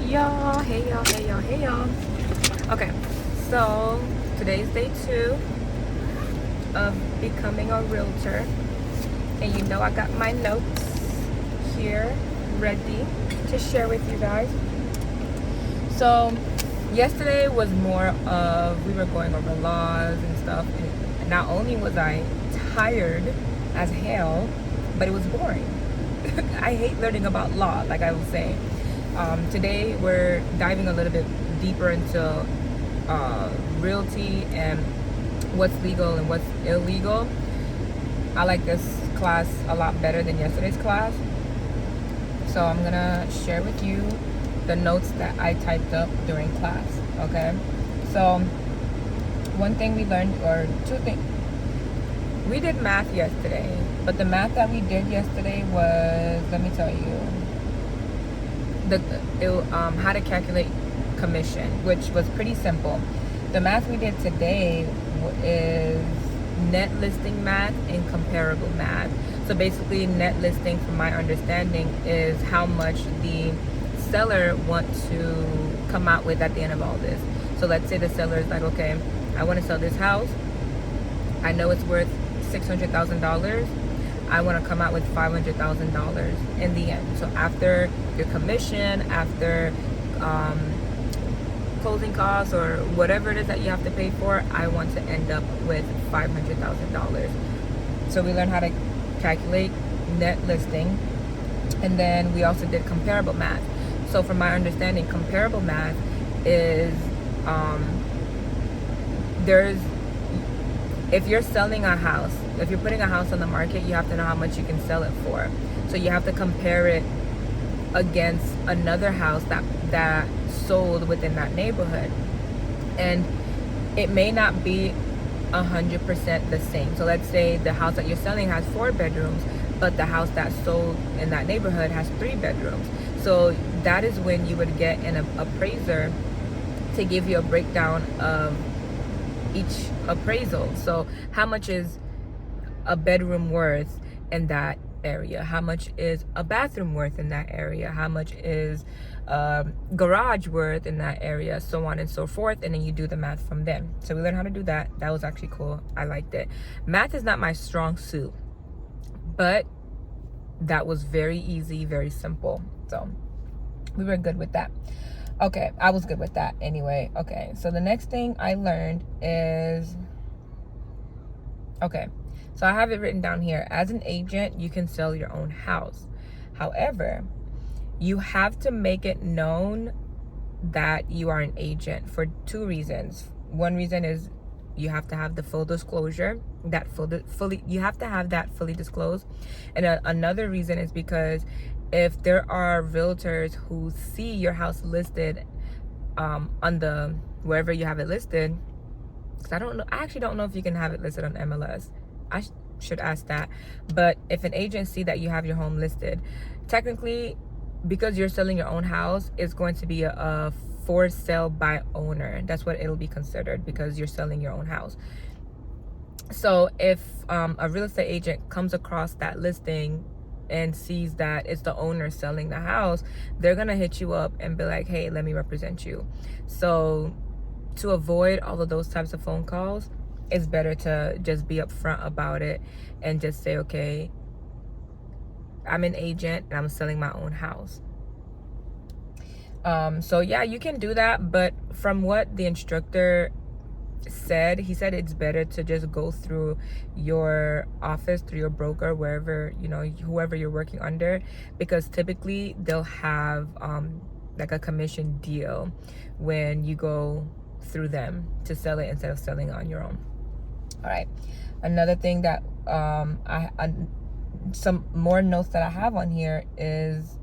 y'all, hey y'all, hey y'all, hey y'all. Okay, so today's day 2 of becoming a realtor, and you know I got my notes here ready to share with you guys. So yesterday was more of, we were going over laws and stuff, and not only was I tired as hell, but it was boring. I hate learning about law, like I was saying. Today we're diving a little bit deeper into realty and what's legal and what's illegal. I like this class a lot better than yesterday's class. So I'm gonna share with you the notes that I typed up during class, okay? So one thing we learned, or two things, we did math yesterday, but the math that we did yesterday was, let me tell you, how to calculate commission, which was pretty simple. The math we did today is net listing math and comparable math. So basically, net listing, from my understanding, is how much the seller wants to come out with at the end of all this. So let's say the seller is like, okay, I want to sell this house. I know it's worth $600,000. I want to come out with $500,000 in the end. So after your commission, after closing costs or whatever it is that you have to pay for, I want to end up with $500,000. So we learned how to calculate net listing, and then we also did comparable math. So from my understanding, comparable math is there's if you're selling a house, if you're putting a house on the market, you have to know how much you can sell it for. So you have to compare it against another house that sold within that neighborhood. And it may not be 100% the same. So let's say the house that you're selling has 4 bedrooms, but the house that sold in that neighborhood has 3 bedrooms. So that is when you would get an appraiser to give you a breakdown of each appraisal. So how much is a bedroom worth in that area? How much is a bathroom worth in that area? How much is garage worth in that area? So on and so forth. And then you do the math from them. So we learned how to do that. That was actually cool. I liked it. Math is not my strong suit, but that was very easy, very simple. So we were good with that. Okay, I was good with that anyway. Okay, so the next thing I learned is, okay, so I have it written down here. As an agent, you can sell your own house. However, you have to make it known that you are an agent for 2 reasons. One reason is you have to have the full disclosure, you have to have that fully disclosed. And another reason is because if there are realtors who see your house listed on the wherever you have it listed, because I actually don't know if you can have it listed on MLS. I should ask that. But if an agent see that you have your home listed, technically, because you're selling your own house, it's going to be a for sale by owner. That's what it'll be considered, because you're selling your own house. So if a real estate agent comes across that listing and sees that it's the owner selling the house, they're gonna hit you up and be like, hey, let me represent you. So to avoid all of those types of phone calls, it's better to just be upfront about it and just say, okay, I'm an agent and I'm selling my own house. So yeah, you can do that, but from what the instructor said, he said it's better to just go through your office, through your broker, wherever, whoever you're working under, because typically they'll have like a commission deal when you go through them to sell it instead of selling on your own. All right, another thing that some more notes that I have on here is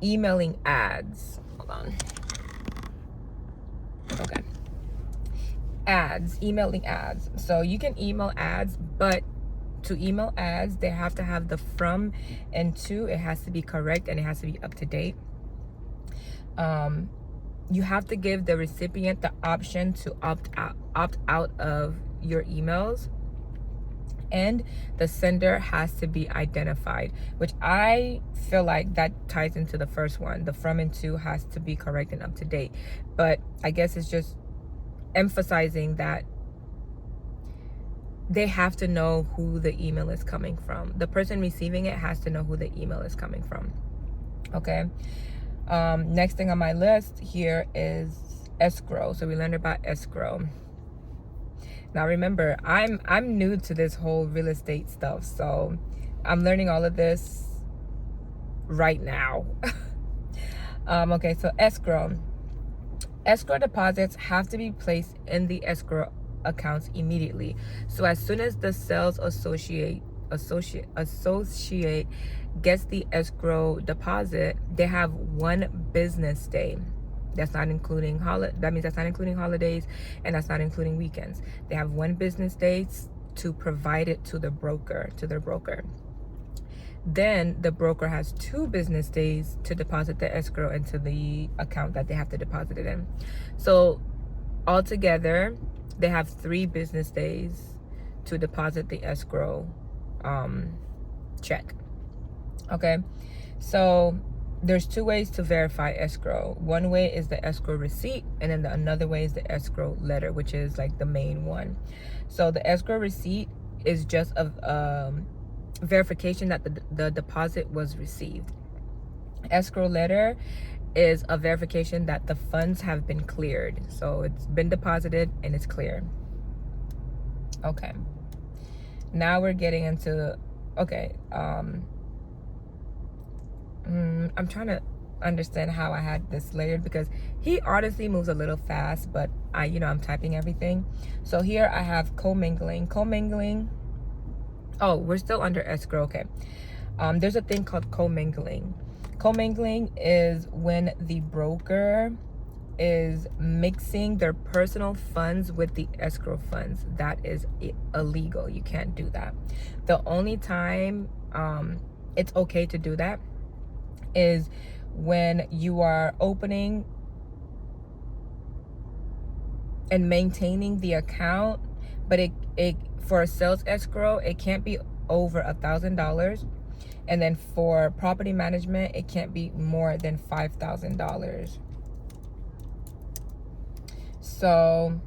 emailing ads. Hold on. Okay. Emailing ads. So you can email ads, but to email ads, they have to have the from and to. It has to be correct and it has to be up to date. You have to give the recipient the option to opt out of your emails. and the sender has to be identified, which I feel like that ties into the first one. The from and to has to be correct and up to date, but I guess it's just emphasizing that they have to know who the email is coming from. The person receiving it has to know who the email is coming from. Okay. Next thing on my list here is escrow. So we learned about escrow. Now remember, I'm new to this whole real estate stuff, so I'm learning all of this right now. Okay, so escrow. Escrow deposits have to be placed in the escrow accounts immediately. So as soon as the sales associate gets the escrow deposit, they have 1 business day. That's not including that means that's not including holidays, and that's not including weekends. They have 1 business day to provide it to their broker. Then the broker has 2 business days to deposit the escrow into the account that they have to deposit it in. So altogether, they have 3 business days to deposit the escrow check. Okay, so there's 2 ways to verify escrow. One way is the escrow receipt, and then another way is the escrow letter, which is like the main one. So the escrow receipt is just a verification that the deposit was received. Escrow letter is a verification that the funds have been cleared. So it's been deposited and it's clear. Okay. Now we're getting into, okay, I'm trying to understand how I had this layered, because he honestly moves a little fast, but I'm typing everything. So here I have commingling. Oh, we're still under escrow. Okay. There's a thing called commingling. Commingling is when the broker is mixing their personal funds with the escrow funds. That is illegal. You can't do that. The only time it's okay to do that is when you are opening and maintaining the account, but it for a sales escrow, it can't be over $1,000, and then for property management, it can't be more than $5,000. So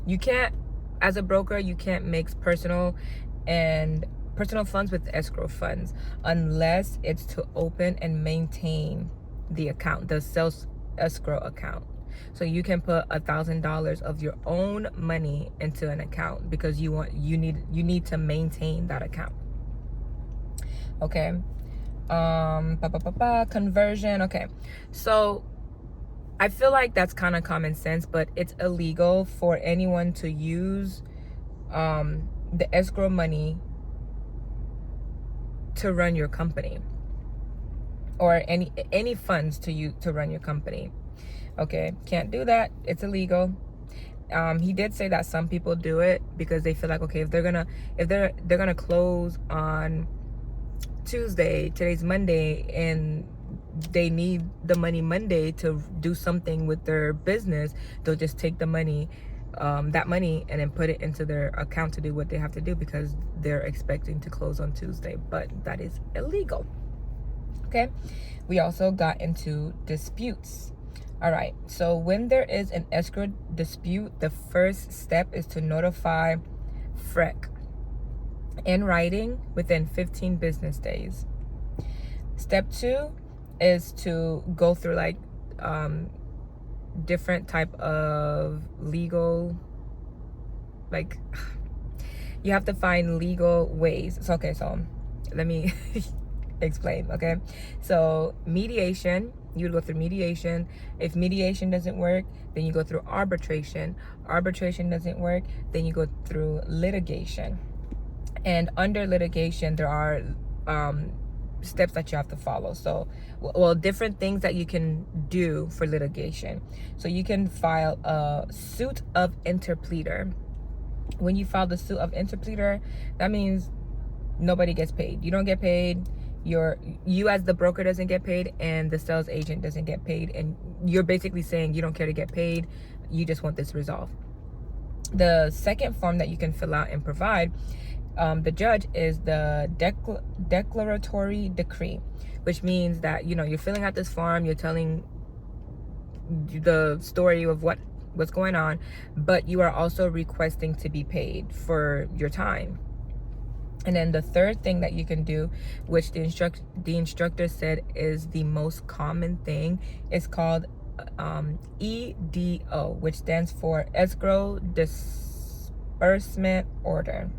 you can't, as a broker, you can't mix personal funds with escrow funds unless it's to open and maintain the account, the sales escrow account. So you can put $1,000 of your own money into an account because you need to maintain that account. Okay. Conversion. Okay. So I feel like that's kind of common sense, but it's illegal for anyone to use the escrow money to run your company, or any funds to run your company. Okay, can't do that. It's illegal. He did say that some people do it because they feel like, okay, if they're gonna close on Tuesday, today's Monday, and they need the money Monday to do something with their business, they'll just take the money, that money, and then put it into their account to do what they have to do because they're expecting to close on Tuesday. But that is illegal. Okay, we also got into disputes. All right, so when there is an escrow dispute, the first step is to notify FREC in writing within 15 business days. Step 2 is to go through like different type of legal, like you have to find legal ways. So okay, so let me explain. Okay, so mediation, you would go through mediation. If mediation doesn't work, then you go through arbitration. Arbitration doesn't work, then you go through litigation. And under litigation, there are steps that you have to follow. So, well, different things that you can do for litigation. So you can file a suit of interpleader. When you file the suit of interpleader, that means nobody gets paid. You don't get paid. You as the broker doesn't get paid, and the sales agent doesn't get paid. And you're basically saying you don't care to get paid. You just want this resolved. The second form that you can fill out and provide The judge is the declaratory decree, which means that, you know, you're filling out this form, you're telling the story of what's going on, but you are also requesting to be paid for your time. And then the third thing that you can do, which the instructor said is the most common thing, is called EDO, which stands for escrow disbursement order.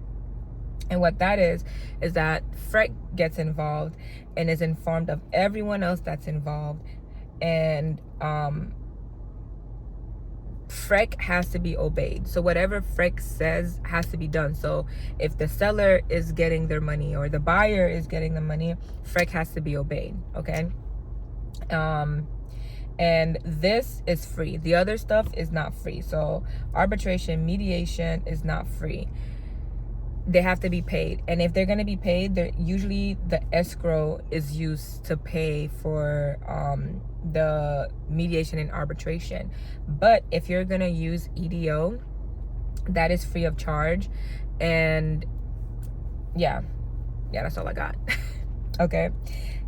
And what that is that FREC gets involved and is informed of everyone else that's involved, and FREC has to be obeyed. So whatever FREC says has to be done. So if the seller is getting their money or the buyer is getting the money, FREC has to be obeyed. Okay. And this is free. The other stuff is not free. So arbitration, mediation is not free. They have to be paid. And if they're going to be paid, they're usually the escrow is used to pay for the mediation and arbitration. But if you're going to use EDO, that is free of charge. And yeah, that's all I got. Okay.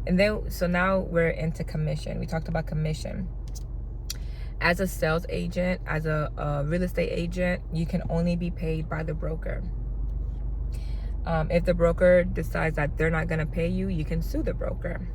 And then, so now we're into commission. We talked about commission. As a sales agent, as a real estate agent, you can only be paid by the broker. If the broker decides that they're not going to pay you, you can sue the broker.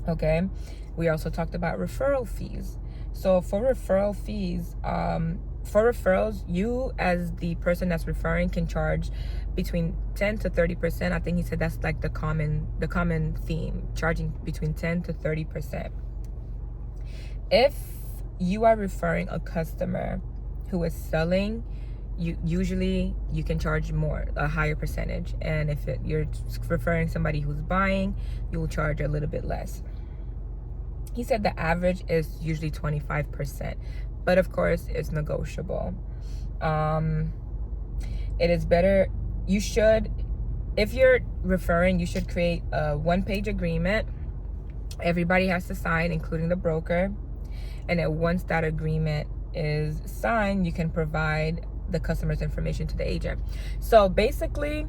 Okay. We also talked about referral fees. So for referral fees, for referrals, you as the person that's referring can charge between 10 to 30%. I think he said that's like the common theme, charging between 10 to 30%. If you are referring a customer who is selling, you can charge more, a higher percentage. And if you're referring somebody who's buying, you will charge a little bit less. He said the average is usually 25%, but of course it's negotiable. It is better, if you're referring, you should create a 1-page agreement. Everybody has to sign, including the broker. And then once that agreement is signed, you can provide the customer's information to the agent. So basically,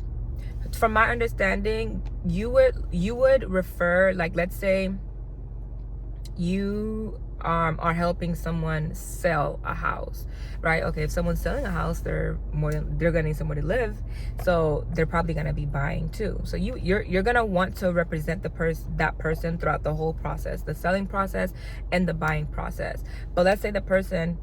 from my understanding, you would refer, like, let's say you are helping someone sell a house, right? Okay, if someone's selling a house, they're getting somewhere to live, so they're probably gonna be buying too. So you're gonna want to represent that person throughout the whole process, the selling process and the buying process. But let's say the person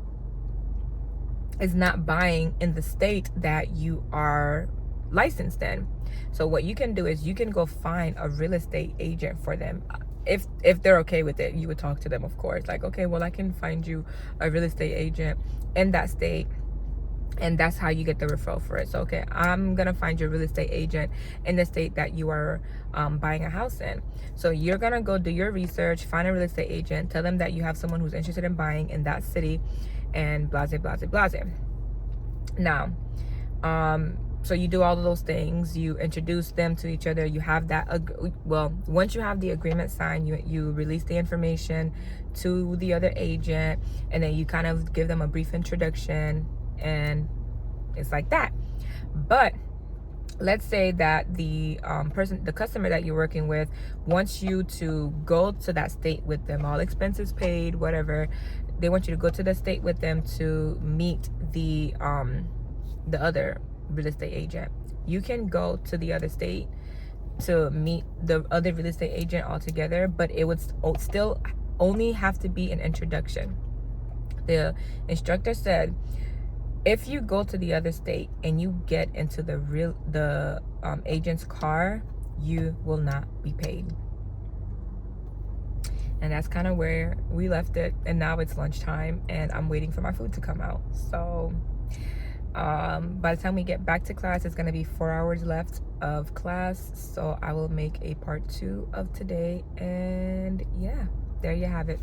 is not buying in the state that you are licensed in. So what you can do is you can go find a real estate agent for them. If they're okay with it, you would talk to them, of course. Like, okay, well, I can find you a real estate agent in that state, and that's how you get the referral for it. So, okay, I'm gonna find your real estate agent in the state that you are buying a house in. So you're gonna go do your research, find a real estate agent, tell them that you have someone who's interested in buying in that city, and blase blase blase. Now, so you do all of those things, you introduce them to each other, you have that once you have the agreement signed, you release the information to the other agent, and then you kind of give them a brief introduction, and it's like that. But let's say that the customer that you're working with wants you to go to that state with them, all expenses paid, whatever. They want you to go to the state with them to meet the other real estate agent. You can go to the other state to meet the other real estate agent altogether, but it would still only have to be an introduction. The instructor said, if you go to the other state and you get into the agent's car, you will not be paid. And that's kind of where we left it. And now it's lunchtime and I'm waiting for my food to come out. So by the time we get back to class, it's going to be 4 hours left of class. So I will make a part 2 of today. And yeah, there you have it.